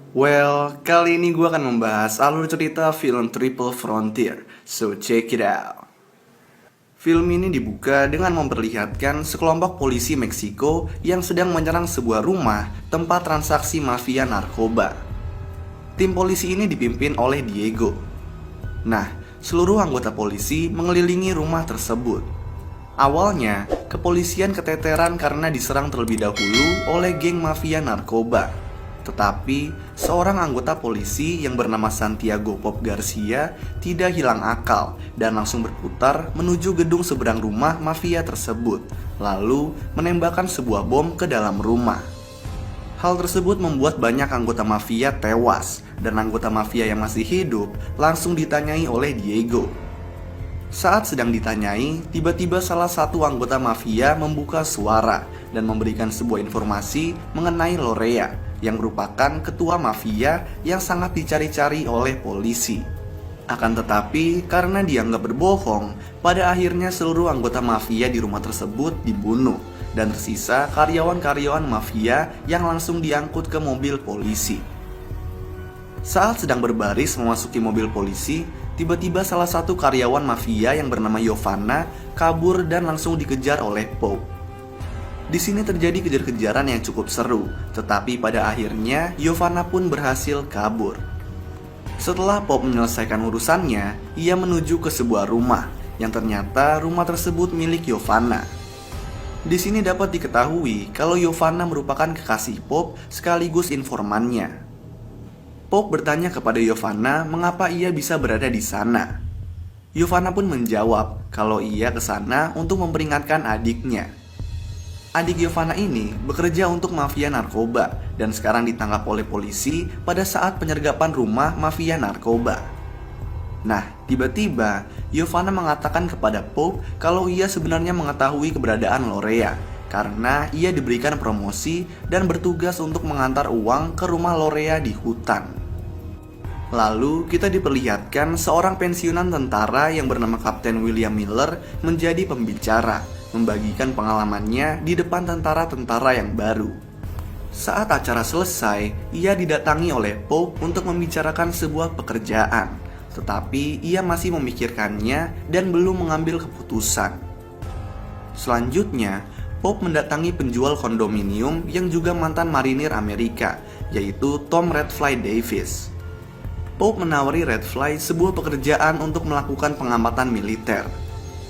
Kali ini gue akan membahas alur cerita film Triple Frontier. So check it out. Film ini dibuka dengan memperlihatkan sekelompok polisi Meksiko yang sedang menyerang sebuah rumah tempat transaksi mafia narkoba. Tim polisi ini dipimpin oleh Diego. Nah, seluruh anggota polisi mengelilingi rumah tersebut. Awalnya, kepolisian keteteran karena diserang terlebih dahulu oleh geng mafia narkoba. Tetapi, seorang anggota polisi yang bernama Santiago Pop Garcia tidak hilang akal dan langsung berputar menuju gedung seberang rumah mafia tersebut, lalu menembakkan sebuah bom ke dalam rumah. Hal tersebut membuat banyak anggota mafia tewas, dan anggota mafia yang masih hidup langsung ditanyai oleh Diego. Saat sedang ditanyai, tiba-tiba salah satu anggota mafia membuka suara dan memberikan sebuah informasi mengenai Lorea, yang merupakan ketua mafia yang sangat dicari-cari oleh polisi. Akan tetapi, karena dianggap berbohong, pada akhirnya seluruh anggota mafia di rumah tersebut dibunuh, dan tersisa karyawan-karyawan mafia yang langsung diangkut ke mobil polisi. Saat sedang berbaris memasuki mobil polisi, tiba-tiba salah satu karyawan mafia yang bernama Giovanna kabur dan langsung dikejar oleh Pope. Di sini terjadi kejar-kejaran yang cukup seru, tetapi pada akhirnya Giovanna pun berhasil kabur. Setelah Pop menyelesaikan urusannya, ia menuju ke sebuah rumah, yang ternyata rumah tersebut milik Giovanna. Di sini dapat diketahui kalau Giovanna merupakan kekasih Pop sekaligus informannya. Pop bertanya kepada Giovanna mengapa ia bisa berada di sana. Giovanna pun menjawab kalau ia ke sana untuk memperingatkan adiknya. Adik Giovanna ini bekerja untuk mafia narkoba dan sekarang ditangkap oleh polisi pada saat penyergapan rumah mafia narkoba. Nah, tiba-tiba Giovanna mengatakan kepada Pope kalau ia sebenarnya mengetahui keberadaan Lorea karena ia diberikan promosi dan bertugas untuk mengantar uang ke rumah Lorea di hutan. Lalu kita diperlihatkan seorang pensiunan tentara yang bernama Kapten William Miller menjadi pembicara, membagikan pengalamannya di depan tentara-tentara yang baru. Saat acara selesai, ia didatangi oleh Pope untuk membicarakan sebuah pekerjaan, tetapi ia masih memikirkannya dan belum mengambil keputusan. Selanjutnya, Pope mendatangi penjual kondominium yang juga mantan marinir Amerika, yaitu Tom Redfly Davis. Pope menawari Redfly sebuah pekerjaan untuk melakukan pengamatan militer.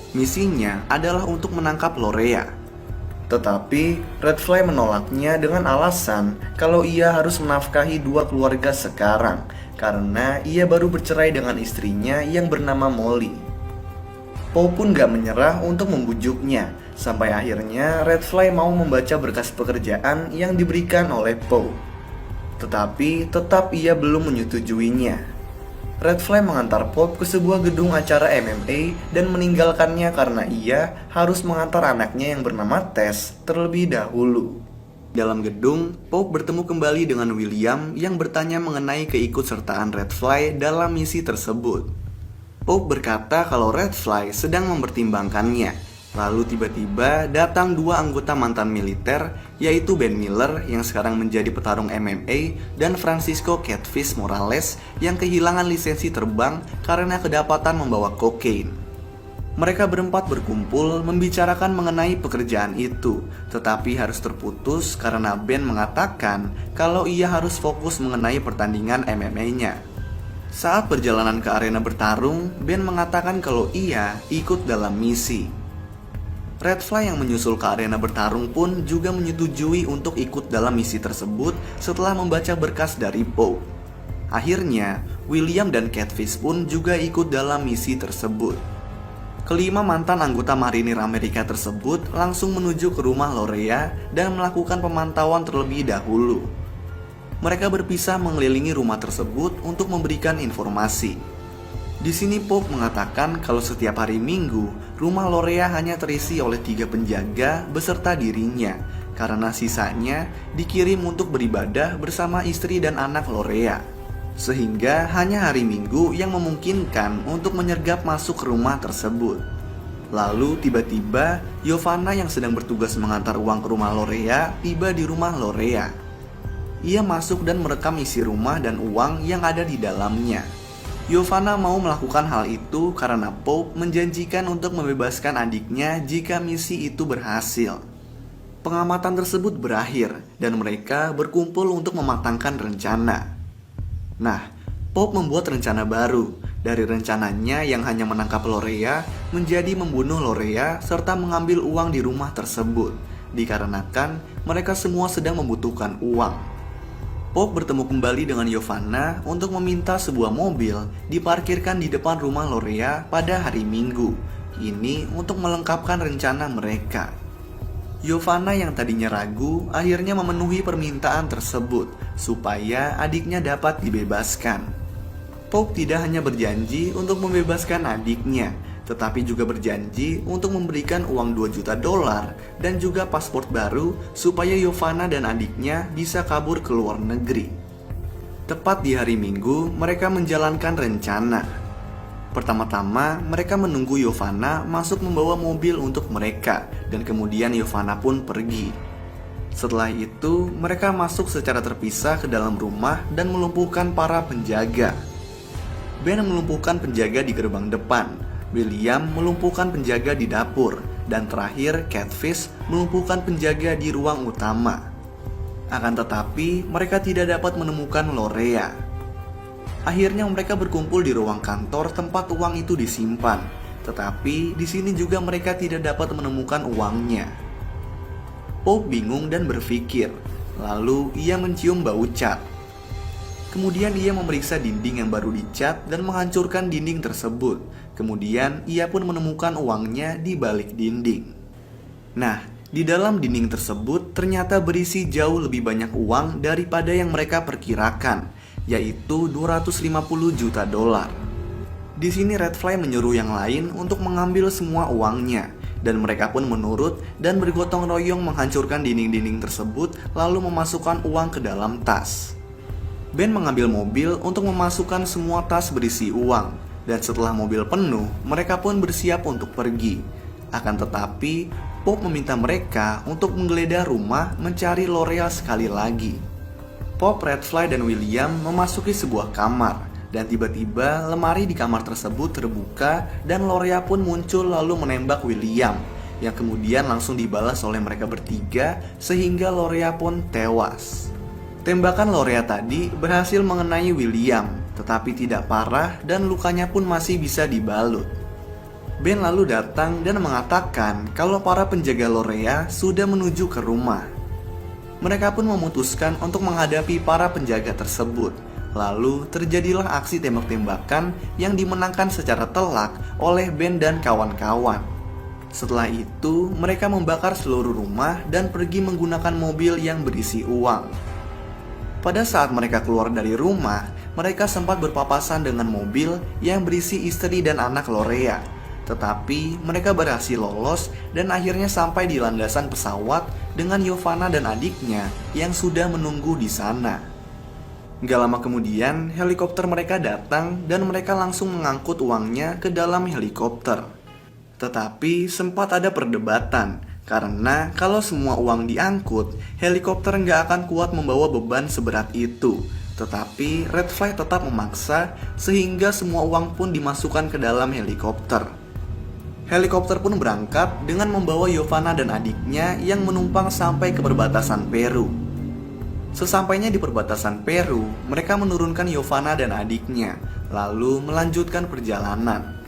Misinya adalah untuk menangkap Lorea. Tetapi Redfly menolaknya dengan alasan kalau ia harus menafkahi dua keluarga sekarang karena ia baru bercerai dengan istrinya yang bernama Molly. Pope pun gak menyerah untuk membujuknya, sampai akhirnya Redfly mau membaca berkas pekerjaan yang diberikan oleh Pope. Tetapi tetap ia belum menyetujuinya. Redfly mengantar Pop ke sebuah gedung acara MMA dan meninggalkannya karena ia harus mengantar anaknya yang bernama Tess terlebih dahulu. Dalam gedung, Pop bertemu kembali dengan William yang bertanya mengenai keikutsertaan Redfly dalam misi tersebut. Pop berkata kalau Redfly sedang mempertimbangkannya. Lalu tiba-tiba datang dua anggota mantan militer, yaitu Ben Miller yang sekarang menjadi petarung MMA dan Francisco Catfish Morales yang kehilangan lisensi terbang karena kedapatan membawa kokain. Mereka berempat berkumpul membicarakan mengenai pekerjaan itu, tetapi harus terputus karena Ben mengatakan kalau ia harus fokus mengenai pertandingan MMA-nya. Saat perjalanan ke arena bertarung, Ben mengatakan kalau ia ikut dalam misi. Redfly yang menyusul ke arena bertarung pun juga menyetujui untuk ikut dalam misi tersebut setelah membaca berkas dari Pope. Akhirnya, William dan Catfish pun juga ikut dalam misi tersebut. Kelima mantan anggota marinir Amerika tersebut langsung menuju ke rumah Lorea dan melakukan pemantauan terlebih dahulu. Mereka berpisah mengelilingi rumah tersebut untuk memberikan informasi. Di sini Pope mengatakan kalau setiap hari Minggu, rumah Lorea hanya terisi oleh 3 penjaga beserta dirinya, karena sisanya dikirim untuk beribadah bersama istri dan anak Lorea. Sehingga hanya hari Minggu yang memungkinkan untuk menyergap masuk ke rumah tersebut. Lalu tiba-tiba Giovanna yang sedang bertugas mengantar uang ke rumah Lorea tiba di rumah Lorea. ia masuk dan merekam isi rumah dan uang yang ada di dalamnya. Giovanna mau melakukan hal itu karena Pope menjanjikan untuk membebaskan adiknya jika misi itu berhasil. Pengamatan tersebut berakhir dan mereka berkumpul untuk mematangkan rencana. Nah, Pope membuat rencana baru. Dari rencananya yang hanya menangkap Lorea menjadi membunuh Lorea serta mengambil uang di rumah tersebut, dikarenakan mereka semua sedang membutuhkan uang. Pope bertemu kembali dengan Giovanna untuk meminta sebuah mobil diparkirkan di depan rumah Lorea pada hari Minggu. Ini untuk melengkapkan rencana mereka. Giovanna yang tadinya ragu akhirnya memenuhi permintaan tersebut supaya adiknya dapat dibebaskan. Pope tidak hanya berjanji untuk membebaskan adiknya, tetapi juga berjanji untuk memberikan uang $2 juta dan juga paspor baru supaya Giovanna dan adiknya bisa kabur ke luar negeri. Tepat di hari Minggu, mereka menjalankan rencana. Pertama-tama, mereka menunggu Giovanna masuk membawa mobil untuk mereka, dan kemudian Giovanna pun pergi. Setelah itu, mereka masuk secara terpisah ke dalam rumah dan melumpuhkan para penjaga. Ben melumpuhkan penjaga di gerbang depan, William melumpuhkan penjaga di dapur, dan terakhir Catfish melumpuhkan penjaga di ruang utama. Akan tetapi, mereka tidak dapat menemukan Lorea. Akhirnya mereka berkumpul di ruang kantor tempat uang itu disimpan, tetapi di sini juga mereka tidak dapat menemukan uangnya. Pope bingung dan berpikir, lalu ia mencium bau cat. Kemudian ia memeriksa dinding yang baru dicat dan menghancurkan dinding tersebut. Kemudian ia pun menemukan uangnya di balik dinding. Nah, di dalam dinding tersebut ternyata berisi jauh lebih banyak uang daripada yang mereka perkirakan, yaitu $250 juta. Di sini Redfly menyuruh yang lain untuk mengambil semua uangnya, dan mereka pun menurut dan bergotong royong menghancurkan dinding-dinding tersebut lalu memasukkan uang ke dalam tas. Ben mengambil mobil untuk memasukkan semua tas berisi uang, dan setelah mobil penuh, mereka pun bersiap untuk pergi. Akan tetapi, Pope meminta mereka untuk menggeledah rumah mencari Lorea sekali lagi. Pope, Redfly, dan William memasuki sebuah kamar, dan tiba-tiba lemari di kamar tersebut terbuka dan Lorea pun muncul lalu menembak William, yang kemudian langsung dibalas oleh mereka bertiga sehingga Lorea pun tewas. Tembakan Lorea tadi berhasil mengenai William, tetapi tidak parah dan lukanya pun masih bisa dibalut. Ben lalu datang dan mengatakan kalau para penjaga Lorea sudah menuju ke rumah. Mereka pun memutuskan untuk menghadapi para penjaga tersebut. Lalu terjadilah aksi tembak-tembakan yang dimenangkan secara telak oleh Ben dan kawan-kawan. Setelah itu, mereka membakar seluruh rumah dan pergi menggunakan mobil yang berisi uang. Pada saat mereka keluar dari rumah, mereka sempat berpapasan dengan mobil yang berisi istri dan anak Lorea. Tetapi mereka berhasil lolos dan akhirnya sampai di landasan pesawat dengan Giovanna dan adiknya yang sudah menunggu di sana. Gak lama kemudian, helikopter mereka datang dan mereka langsung mengangkut uangnya ke dalam helikopter. Tetapi sempat ada perdebatan, karena kalau semua uang diangkut, helikopter nggak akan kuat membawa beban seberat itu. Tetapi Redfly tetap memaksa sehingga semua uang pun dimasukkan ke dalam helikopter. Helikopter pun berangkat dengan membawa Giovanna dan adiknya yang menumpang sampai ke perbatasan Peru. Sesampainya di perbatasan Peru, mereka menurunkan Giovanna dan adiknya, lalu melanjutkan perjalanan.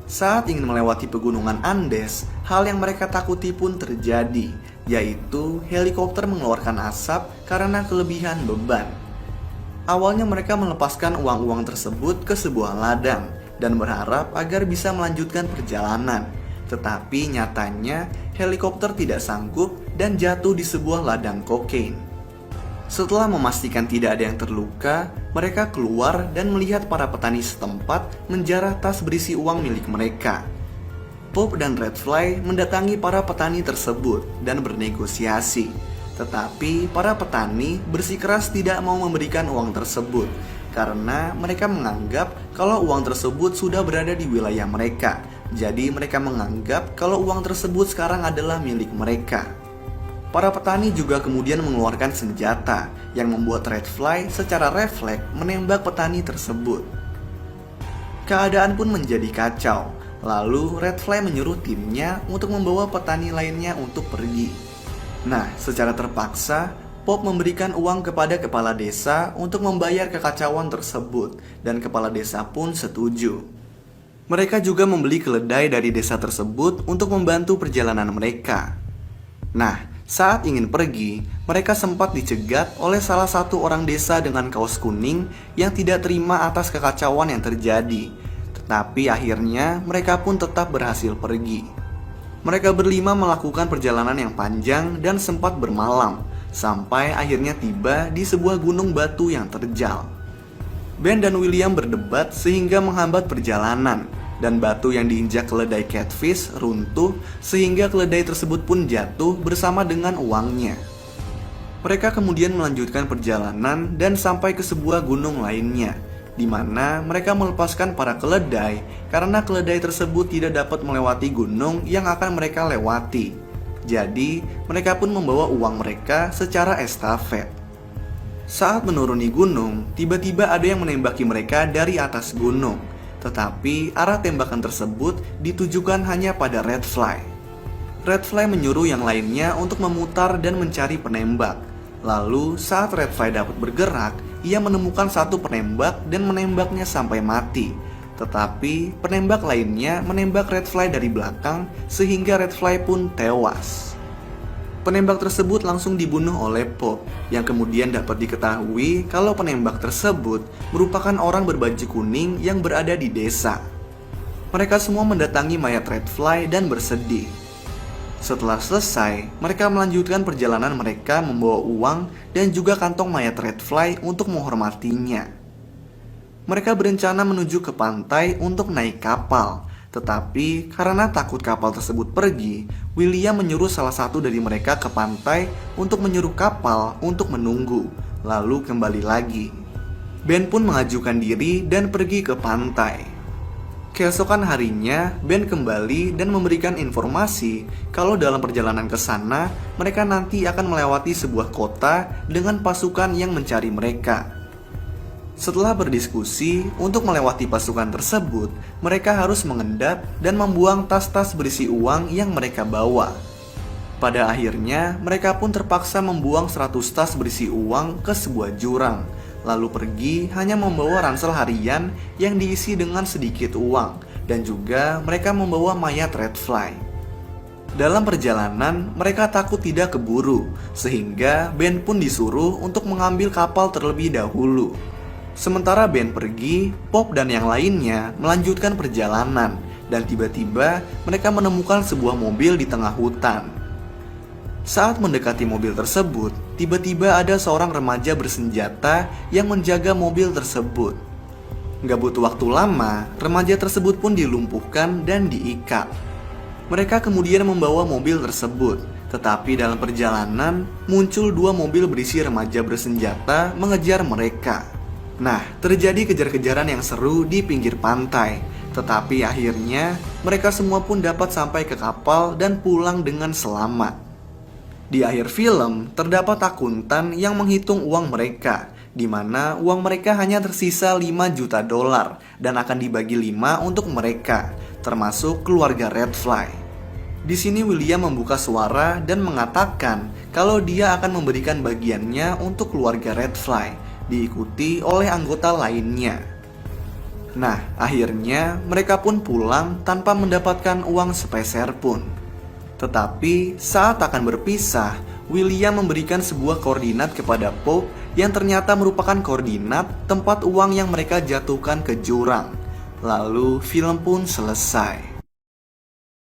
Saat ingin melewati pegunungan Andes, hal yang mereka takuti pun terjadi, yaitu helikopter mengeluarkan asap karena kelebihan beban. Awalnya mereka melepaskan uang-uang tersebut ke sebuah ladang dan berharap agar bisa melanjutkan perjalanan. Tetapi nyatanya helikopter tidak sanggup dan jatuh di sebuah ladang kokain. Setelah memastikan tidak ada yang terluka, mereka keluar dan melihat para petani setempat menjarah tas berisi uang milik mereka. Pope dan Redfly mendatangi para petani tersebut dan bernegosiasi. Tetapi para petani bersikeras tidak mau memberikan uang tersebut karena mereka menganggap kalau uang tersebut sudah berada di wilayah mereka. Jadi mereka menganggap kalau uang tersebut sekarang adalah milik mereka. Para petani juga kemudian mengeluarkan senjata yang membuat Redfly secara refleks menembak petani tersebut. Keadaan pun menjadi kacau. Lalu Redfly menyuruh timnya untuk membawa petani lainnya untuk pergi. Nah, secara terpaksa, Pop memberikan uang kepada kepala desa untuk membayar kekacauan tersebut, dan kepala desa pun setuju. Mereka juga membeli keledai dari desa tersebut untuk membantu perjalanan mereka. Nah, saat ingin pergi, mereka sempat dicegat oleh salah satu orang desa dengan kaos kuning yang tidak terima atas kekacauan yang terjadi. Tetapi akhirnya mereka pun tetap berhasil pergi. Mereka berlima melakukan perjalanan yang panjang dan sempat bermalam, sampai akhirnya tiba di sebuah gunung batu yang terjal. Ben dan William berdebat sehingga menghambat perjalanan, dan batu yang diinjak keledai Catfish runtuh sehingga keledai tersebut pun jatuh bersama dengan uangnya. Mereka kemudian melanjutkan perjalanan dan sampai ke sebuah gunung lainnya, di mana mereka melepaskan para keledai karena keledai tersebut tidak dapat melewati gunung yang akan mereka lewati. Jadi, mereka pun membawa uang mereka secara estafet. Saat menuruni gunung, tiba-tiba ada yang menembaki mereka dari atas gunung. Tetapi arah tembakan tersebut ditujukan hanya pada Redfly. Redfly menyuruh yang lainnya untuk memutar dan mencari penembak. Lalu saat Redfly dapat bergerak, ia menemukan satu penembak dan menembaknya sampai mati. Tetapi penembak lainnya menembak Redfly dari belakang sehingga Redfly pun tewas. Penembak tersebut langsung dibunuh oleh Pop, yang kemudian dapat diketahui kalau penembak tersebut merupakan orang berbaju kuning yang berada di desa. Mereka semua mendatangi mayat Redfly dan bersedih. Setelah selesai, mereka melanjutkan perjalanan mereka membawa uang dan juga kantong mayat Redfly untuk menghormatinya. Mereka berencana menuju ke pantai untuk naik kapal. Tetapi karena takut kapal tersebut pergi, William menyuruh salah satu dari mereka ke pantai untuk menyuruh kapal untuk menunggu, lalu kembali lagi. Ben pun mengajukan diri dan pergi ke pantai. Keesokan harinya, Ben kembali dan memberikan informasi kalau dalam perjalanan ke sana, mereka nanti akan melewati sebuah kota dengan pasukan yang mencari mereka. Setelah berdiskusi untuk melewati pasukan tersebut, mereka harus mengendap dan membuang tas-tas berisi uang yang mereka bawa. Pada akhirnya, mereka pun terpaksa membuang 100 tas berisi uang ke sebuah jurang, lalu pergi hanya membawa ransel harian yang diisi dengan sedikit uang, dan juga mereka membawa mayat Redfly. Dalam perjalanan, mereka takut tidak keburu, sehingga Ben pun disuruh untuk mengambil kapal terlebih dahulu. Sementara Ben pergi, Pop dan yang lainnya melanjutkan perjalanan, dan tiba-tiba mereka menemukan sebuah mobil di tengah hutan. Saat mendekati mobil tersebut, tiba-tiba ada seorang remaja bersenjata yang menjaga mobil tersebut. Gak butuh waktu lama, remaja tersebut pun dilumpuhkan dan diikat. Mereka kemudian membawa mobil tersebut, tetapi dalam perjalanan muncul 2 mobil berisi remaja bersenjata mengejar mereka. Nah, terjadi kejar-kejaran yang seru di pinggir pantai. Tetapi akhirnya mereka semua pun dapat sampai ke kapal dan pulang dengan selamat. Di akhir film, terdapat akuntan yang menghitung uang mereka, di mana uang mereka hanya tersisa 5 juta dolar dan akan dibagi 5 untuk mereka, termasuk keluarga Redfly. Di sini William membuka suara dan mengatakan kalau dia akan memberikan bagiannya untuk keluarga Redfly, diikuti oleh anggota lainnya. Nah, akhirnya mereka pun pulang tanpa mendapatkan uang sepeser pun. Tetapi saat akan berpisah, William memberikan sebuah koordinat kepada Pop yang ternyata merupakan koordinat tempat uang yang mereka jatuhkan ke jurang. Lalu film pun selesai.